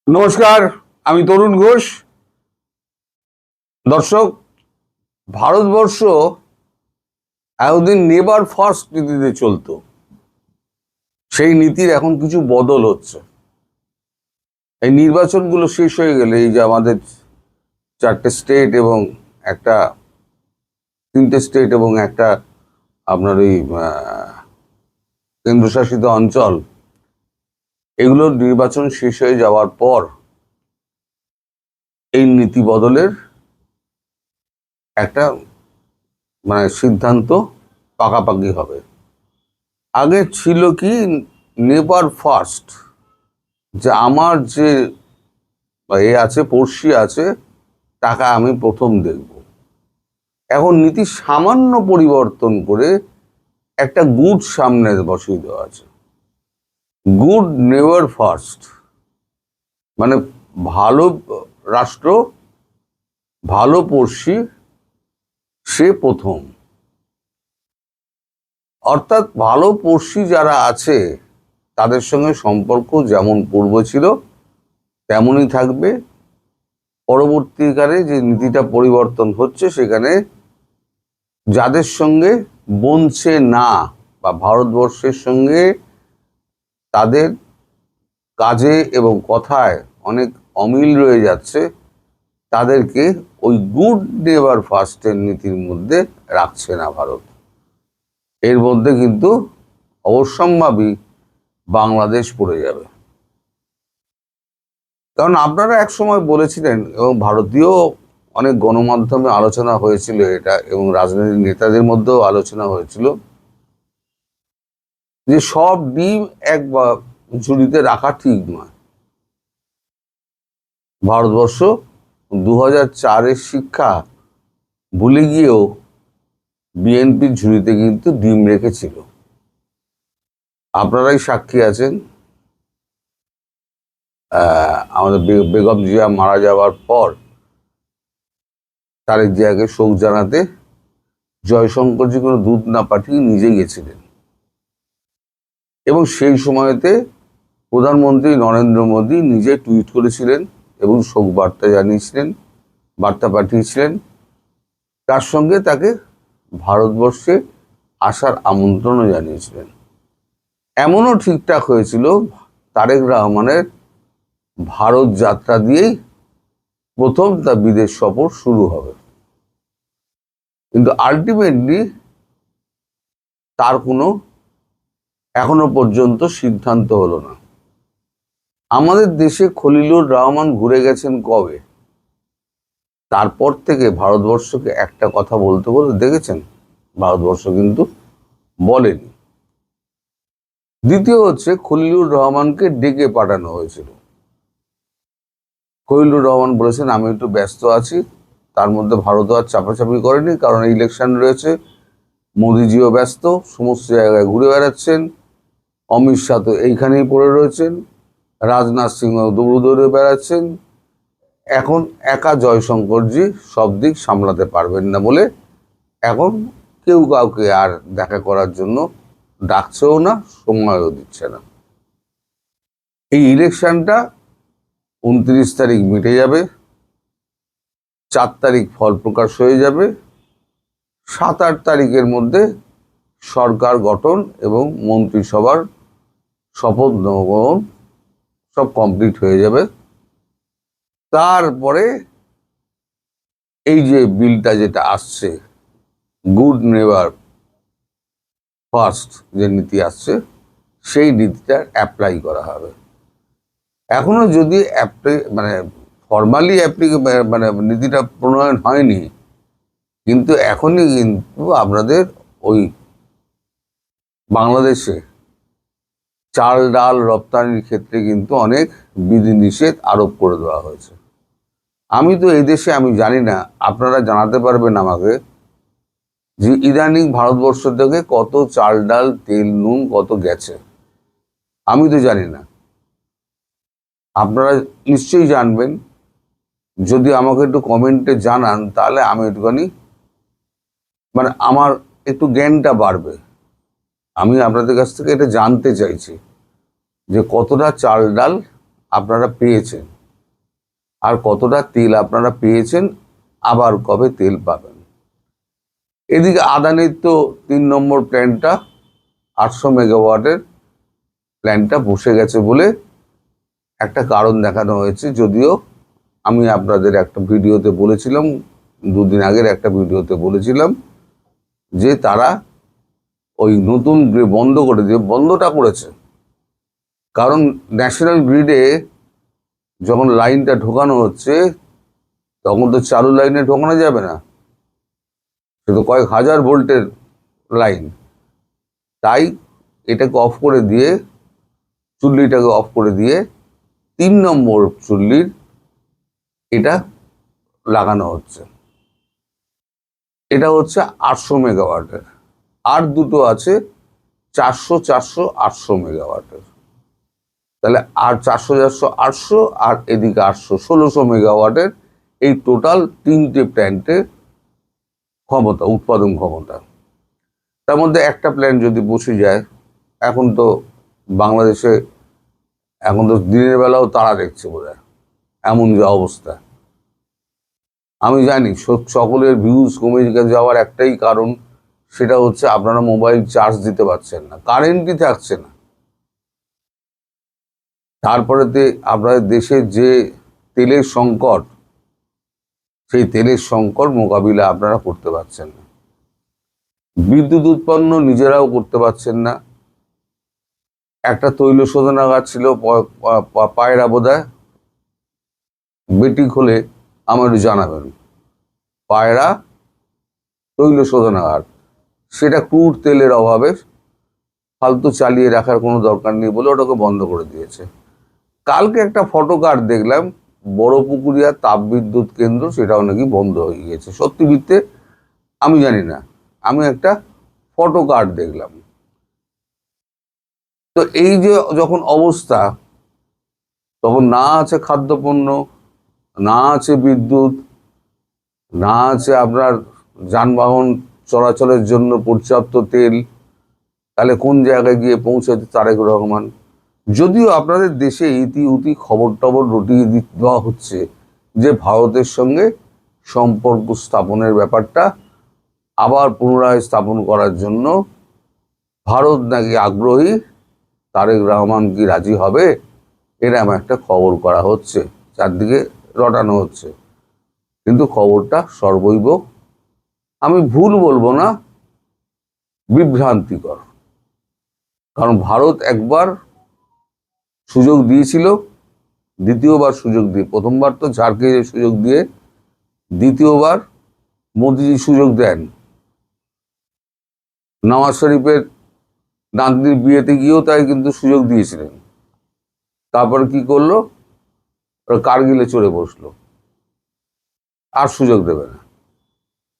নমস্কার, আমি তরুণ ঘোষ। দর্শক, ভারতবর্ষ এতদিন নেভার ফার্স্ট নীতিতে চলতো। সেই নীতির এখন কিছু বদল হচ্ছে। এই নির্বাচনগুলো শেষ হয়ে গেলে, এই যে আমাদের 4টে স্টেট এবং একটা 3টে স্টেট এবং একটা আপনার এই কেন্দ্রশাসিত অঞ্চল, এগুলোর নির্বাচন শেষ হয়ে যাওয়ার পর এই নীতি বদলের একটা সিদ্ধান্ত পাকাপাকি হবে। আগে ছিল কি, নেভার ফার্স্ট, যে আমার যে আছে, পড়শি আছে, তাকে আমি প্রথম দেখব। এখন নীতি সামান্য পরিবর্তন করে একটা গুড সামনে বসিয়ে দেওয়া আছে। গুড নেভার ফার্স্ট, মানে ভালো রাষ্ট্র, ভালো পড়শি, সে প্রথম। অর্থাৎ ভালো পড়শি যারা আছে তাদের সঙ্গে সম্পর্ক যেমন পূর্ব ছিল তেমনই থাকবে। পরবর্তীকালে যে নীতিটা পরিবর্তন হচ্ছে, সেখানে যাদের সঙ্গে বনছে না বা ভারতবর্ষের সঙ্গে তাদের কাজে এবং কথায় অনেক অমিল রয়ে যাচ্ছে, তাদেরকে ওই গুড নেভার ফার্স্টের নীতির মধ্যে রাখছে না ভারত। এর মধ্যে কিন্তু অবশ্যম্ভাবী বাংলাদেশ পড়ে যাবে। কারণ আপনারা এক সময় বলেছিলেন, এবং ভারতীয় অনেক গণমাধ্যমে আলোচনা হয়েছিল এটা, এবং রাজনৈতিক নেতাদের মধ্যেও আলোচনা হয়েছিল, যে সব ডিম এক ঝুড়িতে রাখা ঠিক নয়। ভারতবর্ষ 2004-এর শিক্ষা ভুলে গিয়েও বিএনপির ঝুড়িতে কিন্তু ডিম রেখেছিল। আপনারাই সাক্ষী আছেন। আমাদের বেগম জিয়া মারা যাওয়ার পর তারেক জিয়াকে শোক জানাতে জয়শঙ্করজি কোনো দূত না পাঠিয়ে নিজে গেছিলেন, এবং সেই সময়তে প্রধানমন্ত্রী নরেন্দ্র মোদী নিজে টুইট করেছিলেন এবং শোক বার্তা জানিয়েছিলেন, বার্তা পাঠিয়েছিলেন। তার সঙ্গে তাকে ভারতবর্ষে আসার আমন্ত্রণও জানিয়েছিলেন। এমনও ঠিকঠাক হয়েছিল তারেক রহমানের ভারত যাত্রা দিয়েই প্রথম তার বিদেশ সফর শুরু হবে। কিন্তু আলটিমেটলি তার কোনো এখনো পর্যন্ত সিদ্ধান্ত হলো না। আমাদের দেশে খলিলুর রহমান ঘুরে গেছেন কবে? তারপর থেকে ভারতবর্ষকে একটা কথা বলতে বলে দেখেছেন? ভারতবর্ষ কিন্তু বলেনি। দ্বিতীয় হচ্ছে, খলিলুর রহমানকে ডেকে পাঠানো হয়েছিল। খলিলুর রহমান বলেছেন, আমি একটু ব্যস্ত আছি। তার মধ্যে ভারত আর চাপাচাপি করেনি, কারণ ইলেকশন রয়েছে, মোদিজিও ব্যস্ত, সমস্ত জায়গায় ঘুরে বেড়াচ্ছেন, অমিত শাহ তো এইখানেই পড়ে রয়েছেন, রাজনাথ সিংহ দৌড়ে দৌড়ে বেড়াচ্ছেন। এখন একা জয়শঙ্করজি সব দিক সামলাতে পারবেন না বলে এখন কেউ কাউকে আর দেখা করার জন্য ডাকছেও না, সময়ও দিচ্ছে না। এই ইলেকশনটা 29 তারিখ মিটে যাবে, 4 তারিখ ফল প্রকাশ হয়ে যাবে, 7-8 তারিখের মধ্যে সরকার গঠন এবং মন্ত্রিসভার শপথ গ্রহণ সব কমপ্লিট হয়ে যাবে। তারপরে এই যে বিলটা যেটা আসছে, গুড নেভার ফার্স্ট যে নীতি আসছে, সেই নীতিটা অ্যাপ্লাই করা হবে। এখনো যদি ফর্মালি নীতিটা প্রণয়ন হয়নি, কিন্তু এখনই কিন্তু আপনাদের ওই বাংলাদেশে চাল ডাল রপ্তানির ক্ষেত্রে কিন্তু অনেক বিধিনিষেধ আরোপ করে দেওয়া হয়েছে। আমি তো এই দেশে, আমি জানি না, আপনারা জানাতে পারবেন আমাকে, যে ইদানিং ভারতবর্ষ থেকে কত চাল ডাল তেল নুন কত গেছে। আমি তো জানি না, আপনারা নিশ্চয়ই জানবেন। যদি আমাকে একটু কমেন্টে জানান, তাহলে আমি একটুখানি আমার একটু জ্ঞানটা বাড়বে। আমি আপনাদের কাছ থেকে এটা জানতে চাইছি যে কতটা চাল ডাল আপনারা পেয়েছেন। আর কতটা তেল আপনারা পেয়েছেন, আবার কবে তেল পাবেন। এদিকে আদানির তো 3 নম্বর প্ল্যান্টটা 800 মেগাওয়াটের প্ল্যান্টটা বসে গেছে বলে একটা কারণ দেখানো হয়েছে। যদিও আমি আপনাদের একটা ভিডিওতে বলেছিলাম, 2 দিন আগের একটা ভিডিওতে বলেছিলাম যে তারা ওই নতুন বন্ধ করে দিয়ে বন্ধটা করেছে, কারণ ন্যাশনাল গ্রিডে যখন লাইনটা ঢোকানো হচ্ছে তখন তো চালু লাইনে ঢোকানো যাবে না, সে তো কয়েক হাজার ভোল্টের লাইন। তাই এটাকে অফ করে দিয়ে, চুল্লিটাকে অফ করে দিয়ে 3 নম্বর চুল্লির এটা লাগানো হচ্ছে। এটা হচ্ছে 800 মেগাওয়াটের, আর দুটো আছে 400, 400, 800 মেগাওয়াটের। তাহলে আর 400, 400, 800 আর এদিকে 800, 1600 মেগাওয়াটের এই টোটাল 3টে প্ল্যান্টের ক্ষমতা, উৎপাদন ক্ষমতা। তার মধ্যে একটা প্ল্যান্ট যদি বসে যায়, এখন তো বাংলাদেশে এখন তো দিনের বেলাও তারা দেখছে বোধহয়, এমন যে অবস্থা। আমি জানি সকলের ভিউজ কমে যাওয়ার একটাই কারণ, সেটা হচ্ছে আপনারা মোবাইল চার্জ দিতে পারছেন না, কারেন্টই থাকছে না। তারপরেতে আপনাদের দেশের যে তেলের সংকট, সেই তেলের সংকট মোকাবিলা আপনারা করতে পারছেন না। বিদ্যুৎ উৎপন্ন নিজেরাও করতে পারছেন না। একটা তৈল শোধনাগার ছিল পায়রা বোধহয়, বেটি খোলে আমার জানাবেন, পায়রা তৈল শোধনাগার, সেটা ক্রুড তেলের অভাবে ফালতু চালিয়ে রাখার কোনো দরকার নেই বলে ওটাকে বন্ধ করে দিয়েছে। কালকে একটা ফটো কার্ড দেখলাম, বড়পুকুরিয়া তাপবিদ্যুৎ কেন্দ্র, সেটাও নাকি বন্ধ হয়ে গিয়েছে। সত্যি মিথ্যে আমি জানি না, আমি একটা ফটো কার্ড দেখলাম। তো এই যে যখন অবস্থা, তখন না আছে খাদ্যপণ্য, না আছে বিদ্যুৎ, না আছে আপনার যানবাহন চলাচলের জন্য পর্যাপ্ত তেল, তাহলে কোন জায়গায় গিয়ে পৌঁছাতে তারেক রহমান? যদিও আপনাদের দেশে ইতি খবর টবর রটিয়ে দেওয়া হচ্ছে যে ভারতের সঙ্গে সম্পর্ক স্থাপনের ব্যাপারটা আবার পুনরায় স্থাপন করার জন্য ভারত নাকি আগ্রহী, তারেক রহমান কি রাজি হবে, এরকম একটা খবর করা হচ্ছে, চারদিকে রটানো হচ্ছে। কিন্তু খবরটা সর্বৈব, আমি ভুল বলবো না, বিভ্রান্তিকর। কারণ ভারত একবার সুযোগ দিয়েছিল, দ্বিতীয়বার সুযোগ দিয়ে, প্রথমবার তো ঝাড়কে সুযোগ দিয়ে, দ্বিতীয়বার মোদিজি সুযোগ দেন। নওয়াজ শরীফের নাতনির বিয়েতে গিয়েও তাই কিন্তু সুযোগ দিয়েছিলেন। তারপর কি করলো, কার্গিলে চড়ে বসলো, আর সুযোগ দেবে না।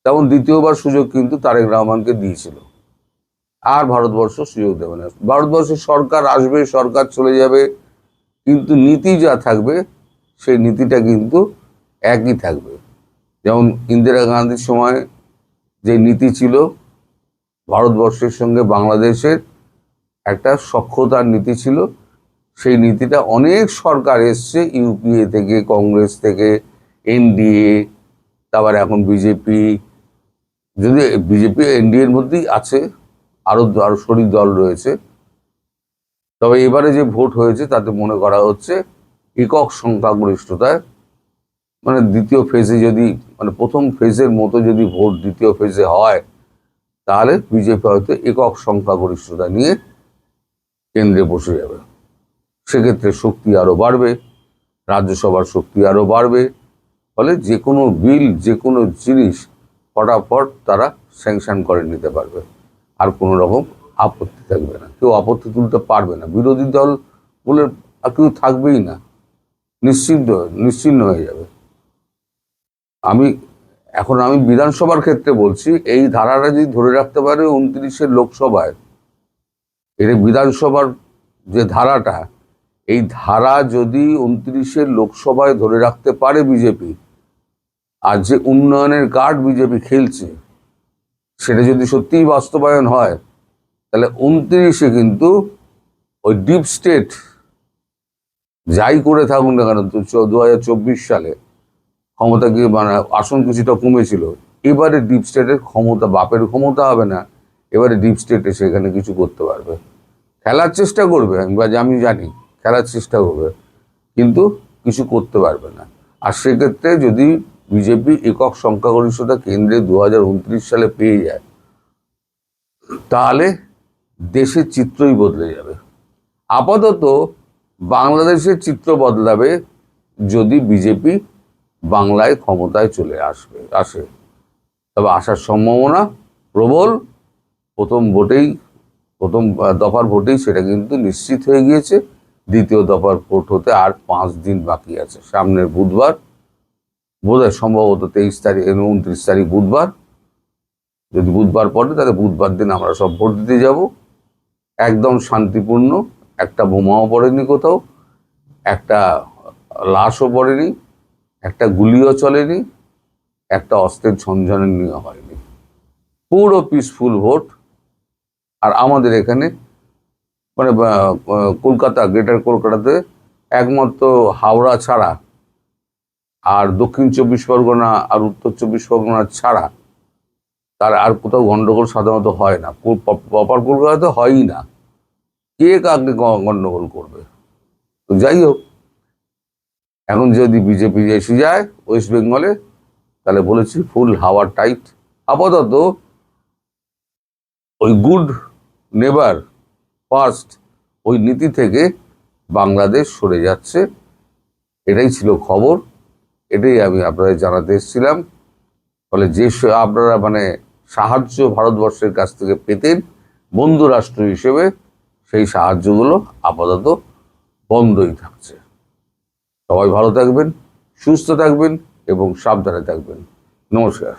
তেমন দ্বিতীয়বার সুযোগ কিন্তু তারেক রহমানকে দিয়েছিল, আর ভারতবর্ষ সুযোগ দেবে না। ভারতবর্ষের সরকার আসবে, সরকার চলে যাবে, কিন্তু নীতি যা থাকবে সেই নীতিটা কিন্তু একই থাকবে। যেমন ইন্দিরা গান্ধীর সময় যে নীতি ছিল, ভারতবর্ষের সঙ্গে বাংলাদেশের একটা সখ্যতার নীতি ছিল, সেই নীতিটা অনেক সরকার এসছে, ইউপিএ থেকে, কংগ্রেস থেকে, এনডিএ, তারপর এখন বিজেপি, যদি বিজেপি এনডিএর মধ্যেই আছে, আরো শরিক দল রয়েছে। তবে এবারে যে ভোট হয়েছে তাতে মনে করা হচ্ছে একক সংখ্যাগরিষ্ঠতায়, মানে দ্বিতীয় ফেজে যদি, মানে প্রথম ফেজের মতো যদি ভোট দ্বিতীয় ফেজে হয়, তাহলে বিজেপি হয়তো একক সংখ্যাগরিষ্ঠতা নিয়ে কেন্দ্রে বসে যাবে। সেক্ষেত্রে শক্তি আরো বাড়বে, রাজ্যসভার শক্তি আরো বাড়বে, ফলে যে কোনো বিল, যে কোনো জিনিস ফটাফট তারা স্যাংশন করে নিতে পারবে, আর কোনো রকম আপত্তি থাকবে না, কেউ আপত্তি তুলতে পারবে না, বিরোধী দল বলে আর কেউ থাকবেই না, নিশ্চিন্ন হয়ে যাবে। আমি বিধানসভার ক্ষেত্রে বলছি, এই ধারাটা যদি ধরে রাখতে পারে 29-এর লোকসভায়, এর বিধানসভার যে ধারাটা, এই ধারা যদি 29-এর লোকসভায় ধরে রাখতে পারে বিজেপি, আর যে উন্নয়নের কার্ড বিজেপি খেলছে সেটা যদি সত্যিই বাস্তবায়ন হয়, তাহলে 29-এ কিন্তু ওই ডিপ স্টেট যাই করে থাকুন না কেন, 2024 সালে ক্ষমতা কি মানে আসন কিছুটা কমেছিল। এবারে ডিপ স্টেটের ক্ষমতা, বাপের ক্ষমতা হবে না, এবারে ডিপ স্টেট এসে এখানে কিছু করতে পারবে, খেলার চেষ্টা করবে। আমি জানি খেলার চেষ্টা করবে, কিন্তু কিছু করতে পারবে না। আর সেক্ষেত্রে যদি বিজেপি একক সংখ্যাগরিষ্ঠতা কেন্দ্রে 2029 সালে পেয়ে যায়, তাহলে দেশের চিত্রই বদলে যাবে। আপাতত বাংলাদেশের চিত্র বদলাবে যদি বিজেপি বাংলায় ক্ষমতায় চলে আসে, তবে আসার সম্ভাবনা প্রবল। প্রথম দফার ভোটেই সেটা কিন্তু নিশ্চিত হয়ে গিয়েছে। দ্বিতীয় দফার ভোট হতে আর 5 দিন বাকি আছে, সামনের বুধবার, বোধহয় সম্ভবত 23 তারিখ, 29 তারিখ বুধবার। যদি বুধবার পড়ে তাহলে বুধবার দিন আমরা সব ভোট দিতে যাব। একদম শান্তিপূর্ণ, একটা বোমাও পড়েনি কোথাও, একটা লাশও পড়েনি, একটা গুলিও চলেনি, একটা অস্ত্রের ঝনঝনানিও হয়নি, পুরো পিসফুল ভোট। আর আমাদের এখানে মানে কলকাতা, গ্রেটার কলকাতাতে একমাত্র হাওড়া ছাড়া, আর দক্ষিণ 24 পরগনা আর উত্তর 24 পরগনা ছাড়া তার আর কোথাও গন্ডগোল সাধারণত হয় না। প্রপার কলকাতাতে হয়ই না, কে কাকে গন্ডগোল করবে। তো যাই হোক, এখন যদি বিজেপি এসে যায় ওয়েস্ট বেঙ্গলে, তাহলে বলেছি ফুল হাওয়া টাইট। আপাতত ওই গুড নেবার ফার্স্ট ওই নীতি থেকে বাংলাদেশ সরে যাচ্ছে, এটাই ছিল খবর। এটাই আমি আপনাদের জানাতে এসেছিলাম। ফলে যে আপনারা মানে সাহায্য ভারতবর্ষের কাছ থেকে পেতেন বন্ধু রাষ্ট্র হিসেবে, সেই সাহায্যগুলো আপাতত বন্ধই থাকছে। সবাই ভালো থাকবেন, সুস্থ থাকবেন এবং সাবধানে থাকবেন। নমস্কার।